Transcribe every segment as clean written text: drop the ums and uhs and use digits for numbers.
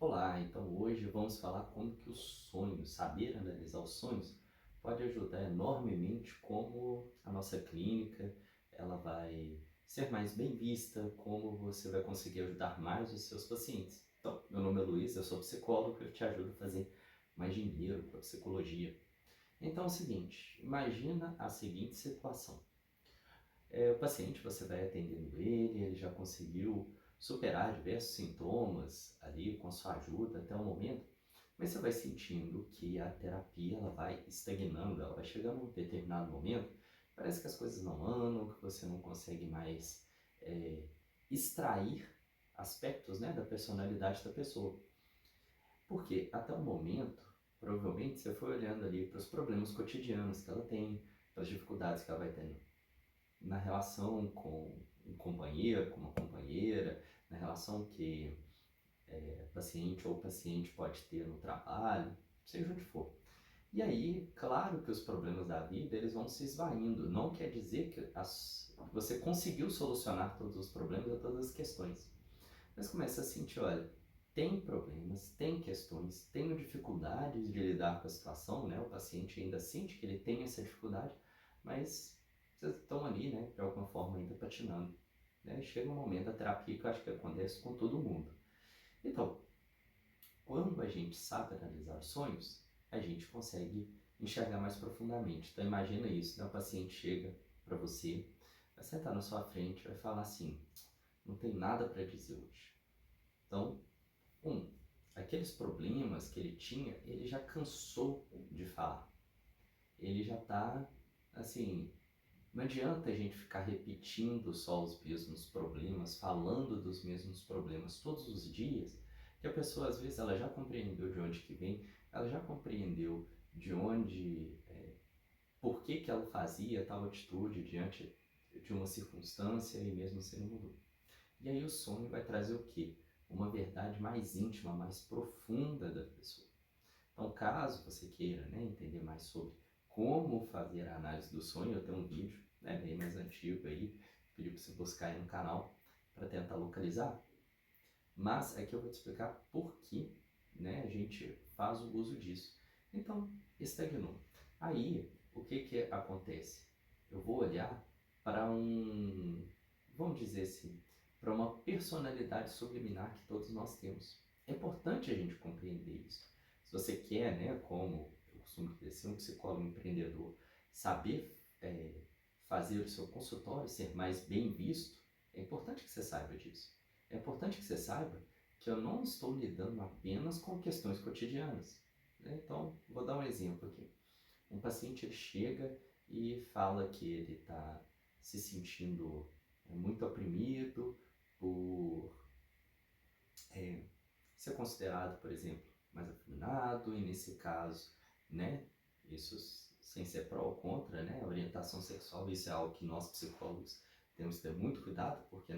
Olá, então hoje vamos falar como que os sonhos, saber analisar os sonhos, pode ajudar enormemente como a nossa clínica ela vai ser mais bem vista, como você vai conseguir ajudar mais os seus pacientes. Então, meu nome é Luiz, eu sou psicólogo e eu te ajudo a fazer mais dinheiro para a psicologia. Então é o seguinte, imagina a seguinte situação. O paciente, você vai atendendo ele já conseguiu superar diversos sintomas ali com sua ajuda até o momento, mas você vai sentindo que a terapia ela vai estagnando, ela vai chegando a um determinado momento, parece que as coisas não andam, que você não consegue mais é, extrair aspectos, né, da personalidade da pessoa. Porque até o momento, provavelmente você foi olhando ali para os problemas cotidianos que ela tem, para as dificuldades que ela vai tendo na relação com um companheiro, com uma companheira, na relação que paciente ou paciente pode ter no trabalho, seja onde for. E aí, claro que os problemas da vida eles vão se esvaindo. Não quer dizer que você conseguiu solucionar todos os problemas ou todas as questões. Mas começa a sentir, olha, tem problemas, tem questões, tenho dificuldades de lidar com a situação, né? O paciente ainda sente que ele tem essa dificuldade, mas vocês estão ali, né, de alguma forma ainda patinando. Né? Chega um momento da terapia que eu acho que acontece com todo mundo. Então, quando a gente sabe analisar os sonhos, a gente consegue enxergar mais profundamente. Então imagina isso, né? O paciente chega para você, vai sentar na sua frente, vai falar assim, não tem nada para dizer hoje. Então, aqueles problemas que ele tinha, ele já cansou de falar. Ele já está, assim, não adianta a gente ficar repetindo só os mesmos problemas, falando dos mesmos problemas todos os dias, que a pessoa às vezes ela já compreendeu de onde que vem, ela já compreendeu de onde, por que que ela fazia tal atitude diante de uma circunstância e mesmo assim não mudou. E aí o sonho vai trazer o quê? Uma verdade mais íntima, mais profunda da pessoa. Então, caso você queira, né, entender mais sobre como fazer a análise do sonho, eu tenho um vídeo, né, bem mais antigo aí, pedi para você buscar aí no canal para tentar localizar, mas aqui eu vou te explicar por que, né, a gente faz o uso disso. Então, estagnou. Aí, o que que acontece? Eu vou olhar para vamos dizer assim, para uma personalidade subliminar que todos nós temos. É importante a gente compreender isso. Se você quer, né, como eu costumo dizer, ser um psicólogo empreendedor, saber fazer o seu consultório ser mais bem visto, é importante que você saiba disso. É importante que você saiba que eu não estou lidando apenas com questões cotidianas. Né? Então, vou dar um exemplo aqui. Um paciente ele chega e fala que ele está se sentindo muito oprimido por ser considerado, por exemplo, mais afeminado, e nesse caso, né, isso sem ser pró ou contra, né, a orientação sexual, isso é algo que nós psicólogos temos que ter muito cuidado, porque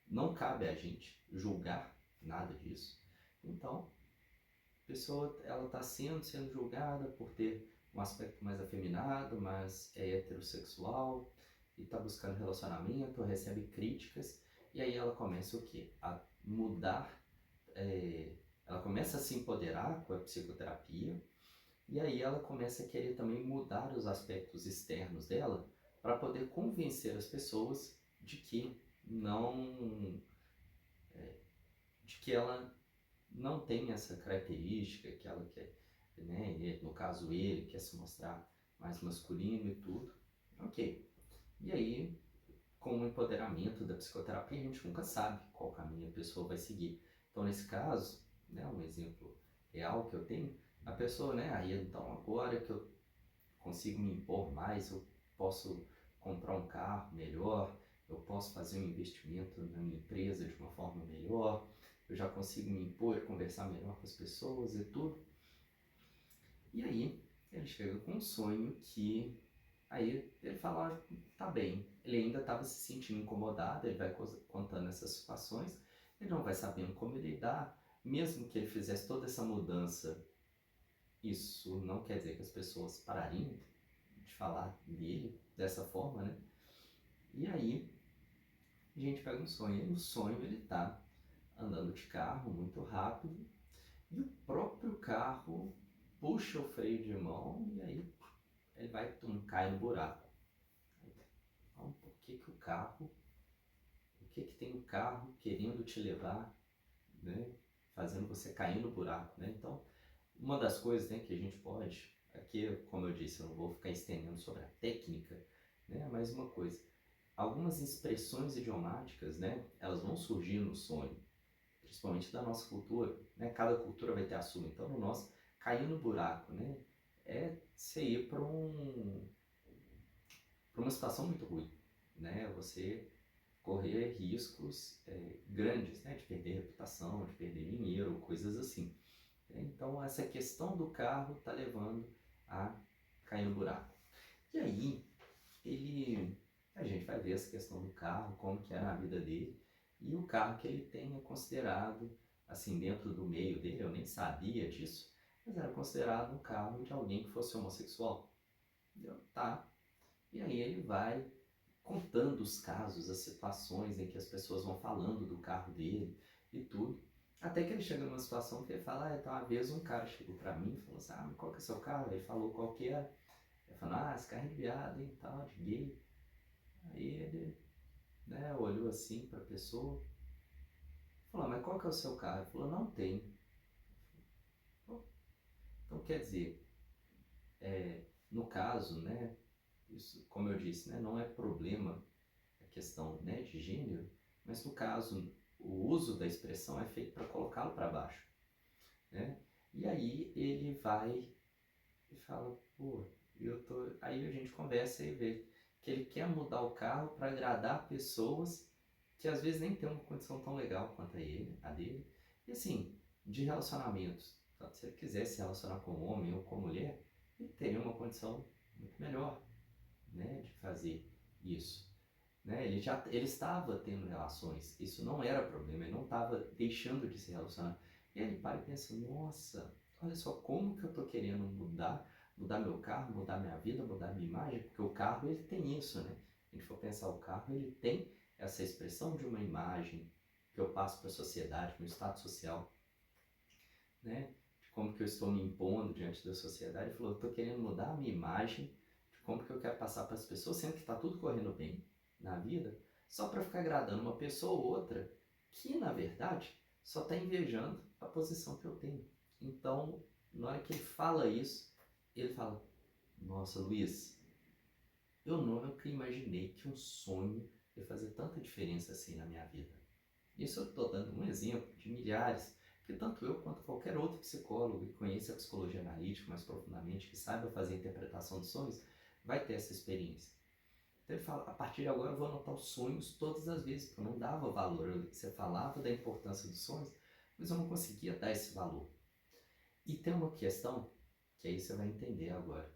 não cabe a gente julgar nada disso. Então, a pessoa ela está sendo julgada por ter um aspecto mais afeminado, mas é heterossexual e está buscando relacionamento, recebe críticas e aí ela começa o quê? A mudar, ela começa a se empoderar com a psicoterapia e aí ela começa a querer também mudar os aspectos externos dela para poder convencer as pessoas de que não, de que ela não tem essa característica que ela quer, né? E, no caso ele quer se mostrar mais masculino e tudo, ok. E aí, com o empoderamento da psicoterapia, a gente nunca sabe qual caminho a pessoa vai seguir. Então, nesse caso, né, um exemplo real que eu tenho, a pessoa, né, aí então agora que eu consigo me impor mais, eu posso comprar um carro melhor, eu posso fazer um investimento na minha empresa de uma forma melhor, eu já consigo me impor, conversar melhor com as pessoas e tudo. E aí ele chega com um sonho que aí ele fala, tá bem, ele ainda estava se sentindo incomodado, ele vai contando essas situações, ele não vai sabendo como lidar, mesmo que ele fizesse toda essa mudança, isso não quer dizer que as pessoas parariam de falar dele dessa forma, né? E aí a gente pega um sonho, e no sonho ele tá andando de carro muito rápido e o próprio carro puxa o freio de mão e aí ele vai cai no buraco. Então, o que que tem o carro querendo te levar, né, fazendo você cair no buraco, né? Então, uma das coisas, né, que a gente pode, aqui, como eu disse, eu não vou ficar estendendo sobre a técnica, né, mas uma coisa, algumas expressões idiomáticas, né, elas vão surgir no sonho, principalmente da nossa cultura, né? Cada cultura vai ter a sua. Então, no nosso, cair no buraco, né, é você ir para uma situação muito ruim, né? Você correr riscos grandes, né? De perder reputação, de perder dinheiro, coisas assim. Então, essa questão do carro está levando a cair no buraco. E aí, a gente vai ver essa questão do carro, como que é na vida dele, e o carro que ele tem é considerado, assim, dentro do meio dele, eu nem sabia disso, mas era considerado um carro de alguém que fosse homossexual. Entendeu? Tá. E aí ele vai contando os casos, as situações em que as pessoas vão falando do carro dele e tudo. Até que ele chega numa situação que ele fala, então uma vez um cara chegou pra mim e falou assim, mas qual que é o seu carro? Ele falou qual que era. Ele falou, esse carro é de viado, hein, tal, de gay. Aí ele, né, olhou assim pra pessoa, falou, mas qual que é o seu carro? Ele falou, não tem. Então quer dizer, no caso, né, isso, como eu disse, né, não é problema a questão, né, de gênero, mas no caso, o uso da expressão é feito para colocá-lo para baixo, né? E aí ele vai e fala, pô, Aí a gente conversa e vê que ele quer mudar o carro para agradar pessoas que às vezes nem tem uma condição tão legal quanto a dele. E assim, de relacionamentos, tá? Se ele quiser se relacionar com homem ou com mulher, ele teria uma condição muito melhor, né, de fazer isso. Né? Ele estava tendo relações, isso não era problema, ele não estava deixando de se relacionar. E aí ele para e pensa, nossa, olha só como que eu estou querendo mudar meu carro, mudar minha vida, mudar minha imagem, porque o carro ele tem isso, né? Se a gente for pensar, o carro ele tem essa expressão de uma imagem que eu passo para a sociedade, meu status social, né? De como que eu estou me impondo diante da sociedade. Ele falou, eu estou querendo mudar a minha imagem, de como que eu quero passar para as pessoas, sendo que está tudo correndo bem na vida, só para ficar agradando uma pessoa ou outra que, na verdade, só está invejando a posição que eu tenho. Então, na hora que ele fala isso, ele fala, nossa, Luiz, eu nunca imaginei que um sonho ia fazer tanta diferença assim na minha vida. Isso eu estou dando um exemplo de milhares, que tanto eu quanto qualquer outro psicólogo que conheça a psicologia analítica mais profundamente, que saiba fazer a interpretação dos sonhos, vai ter essa experiência. Então ele fala, a partir de agora eu vou anotar os sonhos todas as vezes, porque eu não dava valor. Você falava da importância dos sonhos, mas eu não conseguia dar esse valor. E tem uma questão que aí você vai entender agora.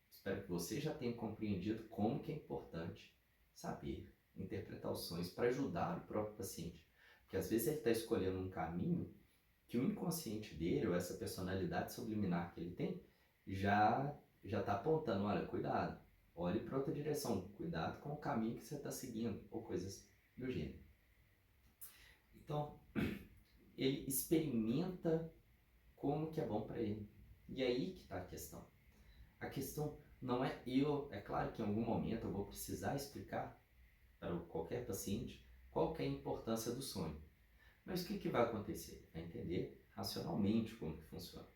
Espero que você já tenha compreendido como que é importante saber interpretar os sonhos para ajudar o próprio paciente. Porque às vezes ele está escolhendo um caminho que o inconsciente dele, ou essa personalidade subliminar que ele tem, já está apontando, olha, cuidado, olhe para outra direção, cuidado com o caminho que você está seguindo, ou coisas do gênero. Então, ele experimenta como que é bom para ele. E aí que está a questão. A questão não é é claro que em algum momento eu vou precisar explicar para qualquer paciente qual que é a importância do sonho. Mas o que vai acontecer? Vai entender racionalmente como que funciona.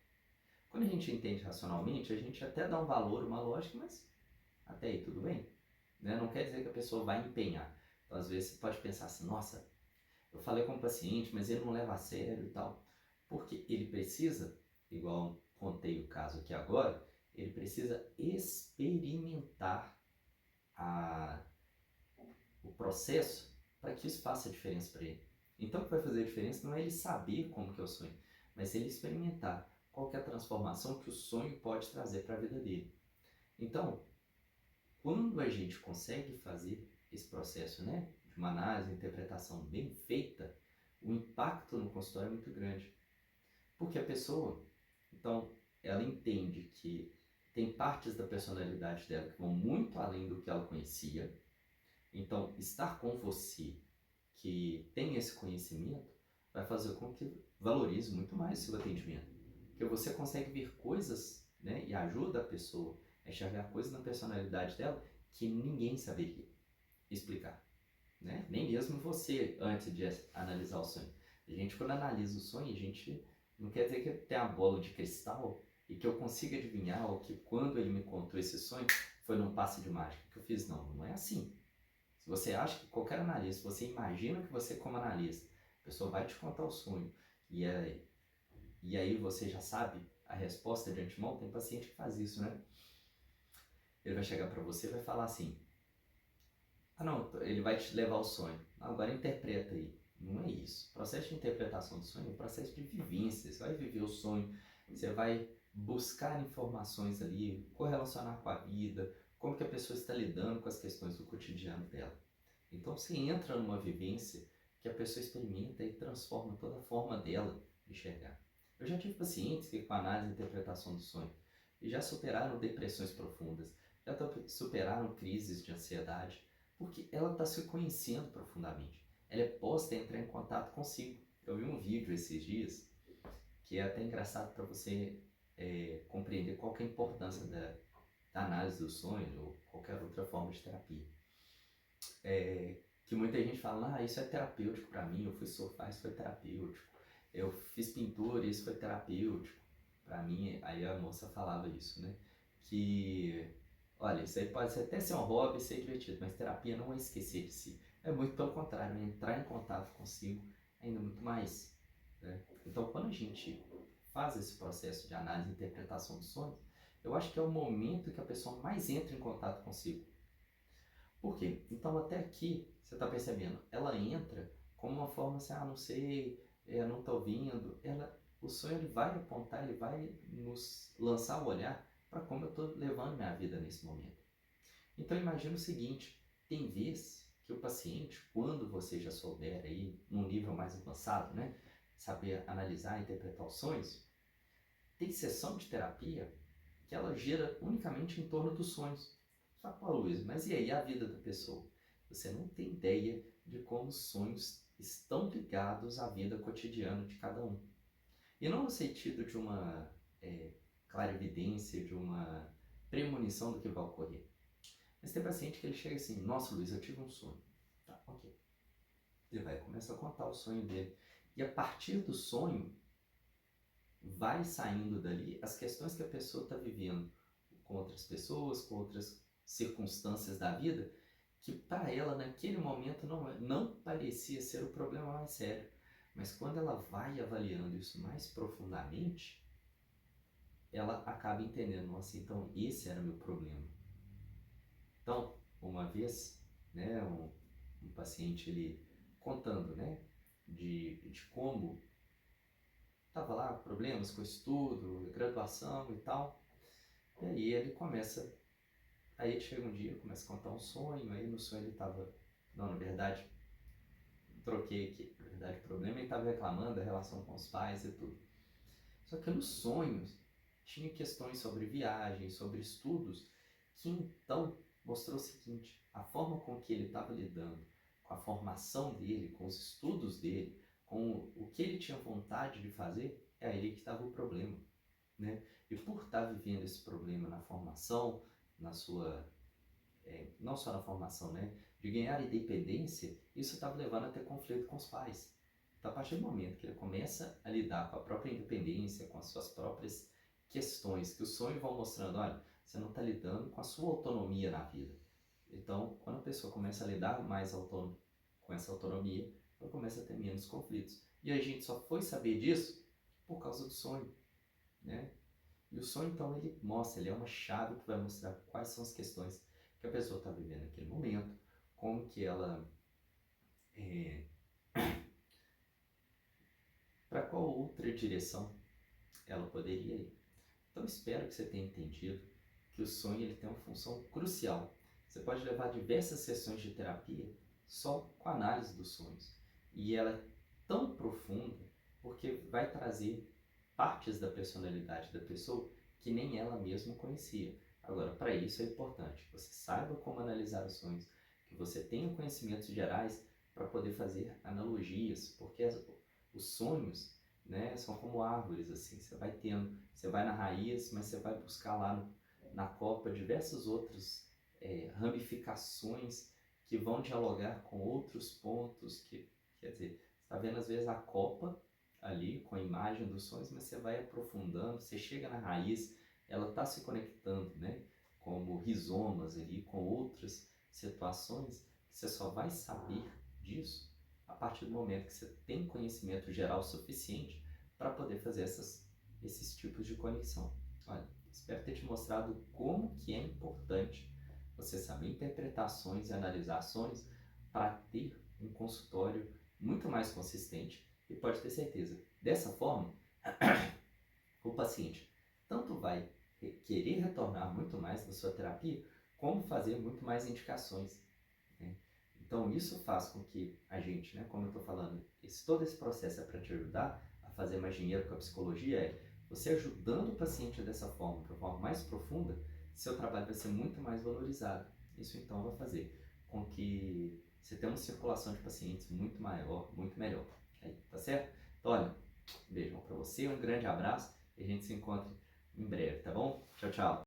Quando a gente entende racionalmente, a gente até dá um valor, uma lógica, mas até aí tudo bem. Né? Não quer dizer que a pessoa vai empenhar. Então, às vezes você pode pensar assim, nossa, eu falei com o paciente, mas ele não leva a sério e tal. Porque ele precisa, igual contei o caso aqui agora, ele precisa experimentar o processo para que isso faça diferença para ele. Então o que vai fazer a diferença não é ele saber como que é o sonho, mas ele experimentar qual que é a transformação que o sonho pode trazer para a vida dele. Então, quando a gente consegue fazer esse processo, né, de uma análise, interpretação bem feita, o impacto no consultório é muito grande. Porque a pessoa, então, ela entende que tem partes da personalidade dela que vão muito além do que ela conhecia. Então, estar com você que tem esse conhecimento vai fazer com que valorize muito mais o seu atendimento. Porque você consegue ver coisas, né, e ajuda a pessoa a enxergar coisas na personalidade dela que ninguém saberia explicar, né? Nem mesmo você, antes de analisar o sonho. A gente, quando analisa o sonho, a gente não quer dizer que tem a bola de cristal e que eu consiga adivinhar, ou que quando ele me contou esse sonho, foi num passe de mágica que eu fiz. Não, não é assim. Se você acha que qualquer analista, você imagina que você como analista, a pessoa vai te contar o sonho e aí você já sabe a resposta de antemão, tem paciente que faz isso, né? Ele vai chegar para você e vai falar assim, ah não, ele vai te levar ao sonho. Agora interpreta aí. Não é isso. O processo de interpretação do sonho é um processo de vivência. Você vai viver o sonho, você vai buscar informações ali, correlacionar com a vida, como que a pessoa está lidando com as questões do cotidiano dela. Então você entra numa vivência que a pessoa experimenta e transforma toda a forma dela de enxergar. Eu já tive pacientes que com análise e interpretação do sonho e já superaram depressões profundas, já superaram crises de ansiedade, porque ela está se conhecendo profundamente. Ela é posta a entrar em contato consigo. Eu vi um vídeo esses dias que é até engraçado para você compreender qual que é a importância da análise do sonho ou qualquer outra forma de terapia. Que muita gente fala, isso é terapêutico para mim, eu fui surfar, isso foi terapêutico. Eu fiz pintura, isso foi terapêutico para mim. Aí a moça falava isso, né? Que, olha, isso aí pode até ser um hobby, ser divertido, mas terapia não é esquecer de si. É muito pelo contrário, é entrar em contato consigo ainda muito mais, né? Então, quando a gente faz esse processo de análise e interpretação dos sonhos, eu acho que é o momento que a pessoa mais entra em contato consigo. Por quê? Então, até aqui, você está percebendo, ela entra como uma forma assim, não sei, não estou ouvindo. O sonho ele vai apontar, ele vai nos lançar o olhar para como eu estou levando minha vida nesse momento. Então, imagina o seguinte, tem vezes que o paciente, quando você já souber aí, num nível mais avançado, né, saber analisar e interpretar os sonhos, tem sessão de terapia que ela gira unicamente em torno dos sonhos. Só que, Luiz, mas e aí a vida da pessoa? Você não tem ideia de como os sonhos estão ligados à vida cotidiana de cada um. E não no sentido de uma clarividência, de uma premonição do que vai ocorrer. Mas tem paciente que ele chega assim, nossa Luiz, eu tive um sonho. Tá, ok. Ele vai começar a contar o sonho dele. E a partir do sonho, vai saindo dali as questões que a pessoa está vivendo com outras pessoas, com outras circunstâncias da vida, que para ela naquele momento não parecia ser o problema mais sério. Mas quando ela vai avaliando isso mais profundamente, ela acaba entendendo, nossa, então esse era o meu problema. Então, uma vez, né, um paciente ele contando, né, de como estava lá problemas com estudo, graduação e tal, e aí ele começa, aí ele chega um dia, começa a contar um sonho, aí no sonho ele estava, não, na verdade, troquei aqui, na verdade o problema ele estava reclamando da relação com os pais e tudo. Só que nos sonhos tinha questões sobre viagens, sobre estudos, que então mostrou o seguinte, a forma com que ele estava lidando com a formação dele, com os estudos dele, com o que ele tinha vontade de fazer, é aí que estava o problema, né? E por estar vivendo esse problema na formação, na sua, não só na formação, né? De ganhar independência, isso estava levando a ter conflito com os pais. Então, a partir do momento que ele começa a lidar com a própria independência, com as suas próprias questões, que o sonho vão mostrando, olha, você não está lidando com a sua autonomia na vida. Então, quando a pessoa começa a lidar mais com essa autonomia, ela começa a ter menos conflitos. E a gente só foi saber disso por causa do sonho, né? E o sonho, então, ele mostra, ele é uma chave que vai mostrar quais são as questões que a pessoa está vivendo naquele momento, como que ela... para qual outra direção ela poderia ir. Então, espero que você tenha entendido que o sonho ele tem uma função crucial. Você pode levar diversas sessões de terapia só com a análise dos sonhos. E ela é tão profunda porque vai trazer partes da personalidade da pessoa que nem ela mesma conhecia. Agora, para isso é importante que você saiba como analisar os sonhos, que você tenha conhecimentos gerais para poder fazer analogias, porque os sonhos, né, são como árvores, assim, você vai tendo, você vai na raiz, mas você vai buscar lá na copa diversos outros ramificações que vão dialogar com outros pontos, que, quer dizer, você está vendo às vezes a copa ali com a imagem dos sonhos, mas você vai aprofundando, você chega na raiz, ela está se conectando, né, como rizomas ali, com outras situações, que você só vai saber disso a partir do momento que você tem conhecimento geral suficiente para poder fazer esses tipos de conexão. Olha, espero ter te mostrado como que é importante você saber interpretar ações e analisar ações para ter um consultório muito mais consistente e pode ter certeza. Dessa forma, o paciente tanto vai querer retornar muito mais da sua terapia, como fazer muito mais indicações, né? Então isso faz com que a gente, né, como eu estou falando, todo esse processo é para te ajudar a fazer mais dinheiro com a psicologia, você ajudando o paciente dessa forma, de uma forma mais profunda, seu trabalho vai ser muito mais valorizado. Isso então vai fazer com que você tenha uma circulação de pacientes muito maior, muito melhor. Aí, tá certo? Então, olha, beijão para você, um grande abraço e a gente se encontra em breve, tá bom? Tchau, tchau.